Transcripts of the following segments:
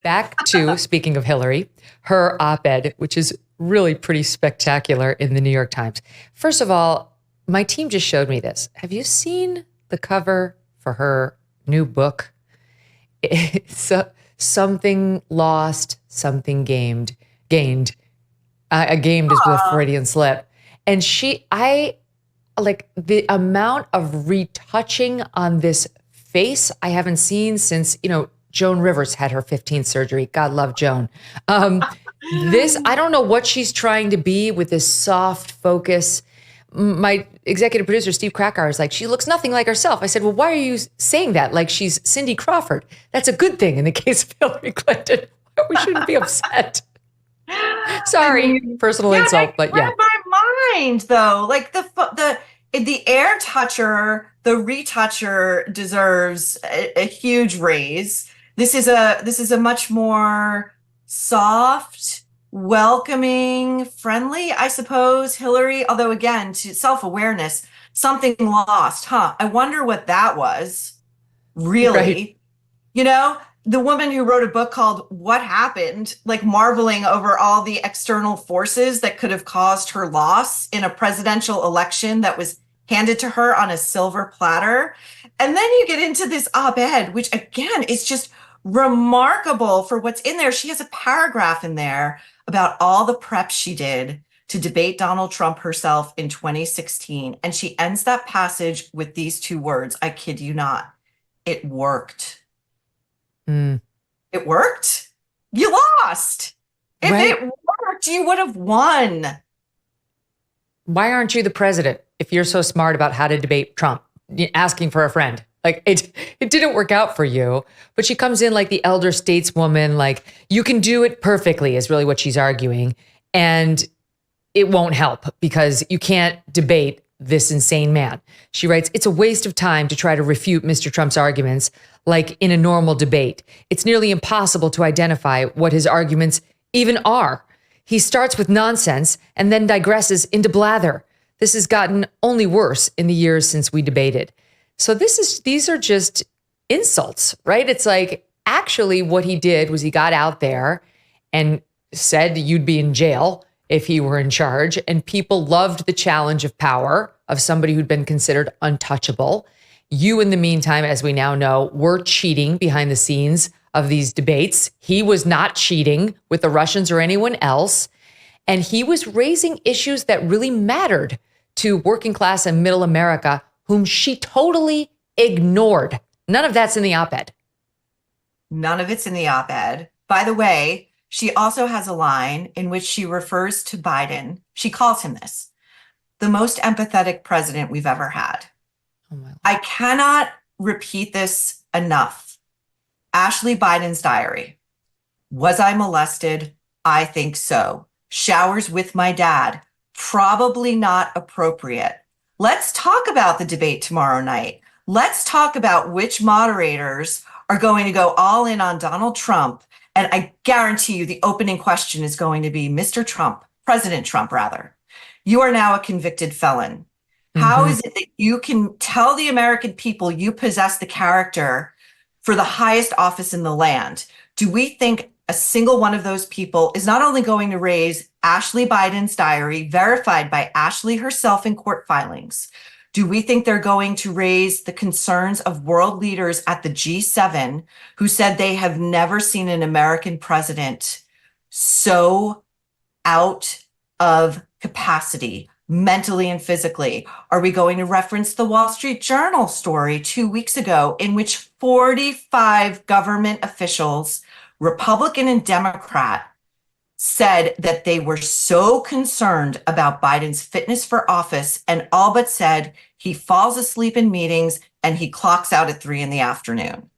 Back to, speaking of Hillary, her op-ed, which is really pretty spectacular in the New York Times. First of all, my team just showed me this. Have you seen the cover for her new book? It's something lost, something gained. Gained is with a Freudian slip. And I like the amount of retouching on this face I haven't seen since, Joan Rivers had her 15th surgery. God love Joan. I don't know what she's trying to be with this soft focus. My executive producer, Steve Krakauer, is like, she looks nothing like herself. I said, well, why are you saying that? Like she's Cindy Crawford. That's a good thing in the case of Hillary Clinton. We shouldn't be upset. Sorry, personal insult, but yeah. My mind, though, like the air toucher, the retoucher deserves a huge raise. This is a much more soft, welcoming, friendly, I suppose, Hillary. Although again, to self-awareness, something lost, huh? I wonder what that was. Really, right. The woman who wrote a book called What Happened, like marveling over all the external forces that could have caused her loss in a presidential election that was handed to her on a silver platter. And then you get into this op-ed, which again is just remarkable for what's in there. She has a paragraph in there about all the prep she did to debate Donald Trump herself in 2016. And she ends that passage with these two words. I kid you not. It worked. It worked. You lost. If it worked, you would have won. Why aren't you the president if you're so smart about how to debate Trump? Asking for a friend. Like it didn't work out for you, but she comes in like the elder stateswoman, like you can do it perfectly is really what she's arguing. And it won't help because you can't debate this insane man. She writes, it's a waste of time to try to refute Mr. Trump's arguments like in a normal debate. It's nearly impossible to identify what his arguments even are. He starts with nonsense and then digresses into blather. This has gotten only worse in the years since we debated. So these are just insults, right? It's like actually what he did was he got out there and said you'd be in jail if he were in charge. And people loved the challenge of power of somebody who'd been considered untouchable. You, in the meantime, as we now know, were cheating behind the scenes of these debates. He was not cheating with the Russians or anyone else. And he was raising issues that really mattered to working class and middle America, whom she totally ignored. None of that's in the op-ed. None of it's in the op-ed. By the way, she also has a line in which she refers to Biden. She calls him this, the most empathetic president we've ever had. Oh my God. I cannot repeat this enough. Ashley Biden's diary. Was I molested? I think so. Showers with my dad. Probably not appropriate. Let's talk about the debate tomorrow night. Let's talk about which moderators are going to go all in on Donald Trump. And I guarantee you the opening question is going to be, Mr. Trump, President Trump, rather, you are now a convicted felon. How is it that you can tell the American people you possess the character for the highest office in the land? Do we think a single one of those people is not only going to raise Ashley Biden's diary, verified by Ashley herself in court filings? Do we think they're going to raise the concerns of world leaders at the G7 who said they have never seen an American president so out of capacity, mentally and physically? Are we going to reference the Wall Street Journal story 2 weeks ago in which 45 government officials, Republican and Democrat, said that they were so concerned about Biden's fitness for office and all but said he falls asleep in meetings and he clocks out at 3 p.m.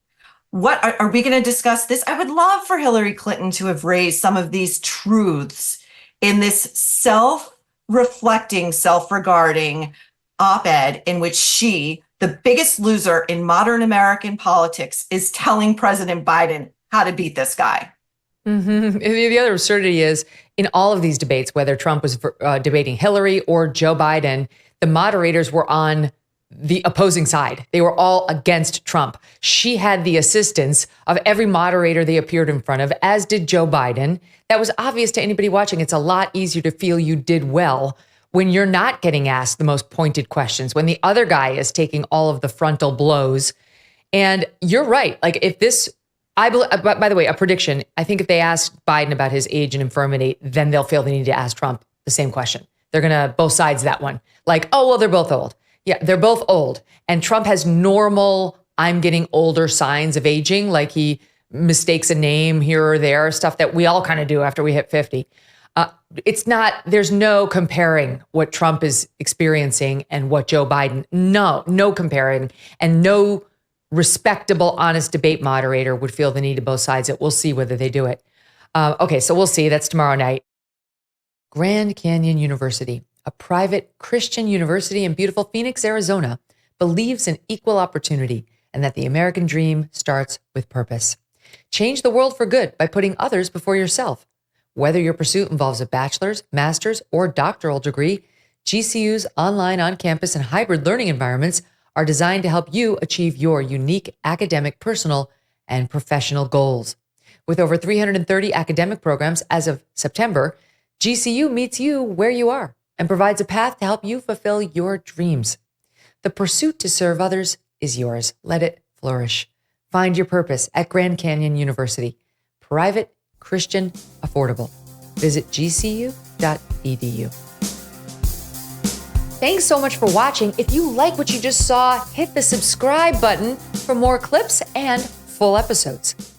What are we going to discuss this? I would love for Hillary Clinton to have raised some of these truths in this self-reflecting, self-regarding op-ed in which she, the biggest loser in modern American politics, is telling President Biden how to beat this guy. Mm-hmm. The other absurdity is in all of these debates, whether Trump was debating Hillary or Joe Biden, the moderators were on the opposing side. They were all against Trump. She had the assistance of every moderator they appeared in front of, as did Joe Biden. That was obvious to anybody watching. It's a lot easier to feel you did well when you're not getting asked the most pointed questions, when the other guy is taking all of the frontal blows. And you're right. Like if this, by the way, a prediction, I think if they asked Biden about his age and infirmity, then they'll feel they need to ask Trump the same question. They're going to both sides that one. Like, oh, well, they're both old. Yeah, they're both old. And Trump has normal, I'm getting older signs of aging, like he mistakes a name here or there, stuff that we all kind of do after we hit 50. It's not, there's no comparing what Trump is experiencing and what Joe Biden, no comparing, and no respectable, honest debate moderator would feel the need to both sides it. We'll see whether they do it. Okay, so we'll see. That's tomorrow night. Grand Canyon University, a private Christian university in beautiful Phoenix, Arizona, believes in equal opportunity and that the American dream starts with purpose. Change the world for good by putting others before yourself. Whether your pursuit involves a bachelor's, master's, or doctoral degree, GCU's online, on-campus, and hybrid learning environments are designed to help you achieve your unique academic, personal, and professional goals. With over 330 academic programs as of September, GCU meets you where you are and provides a path to help you fulfill your dreams. The pursuit to serve others is yours. Let it flourish. Find your purpose at Grand Canyon University. Private, Christian, affordable. Visit gcu.edu. Thanks so much for watching. If you like what you just saw, hit the subscribe button for more clips and full episodes.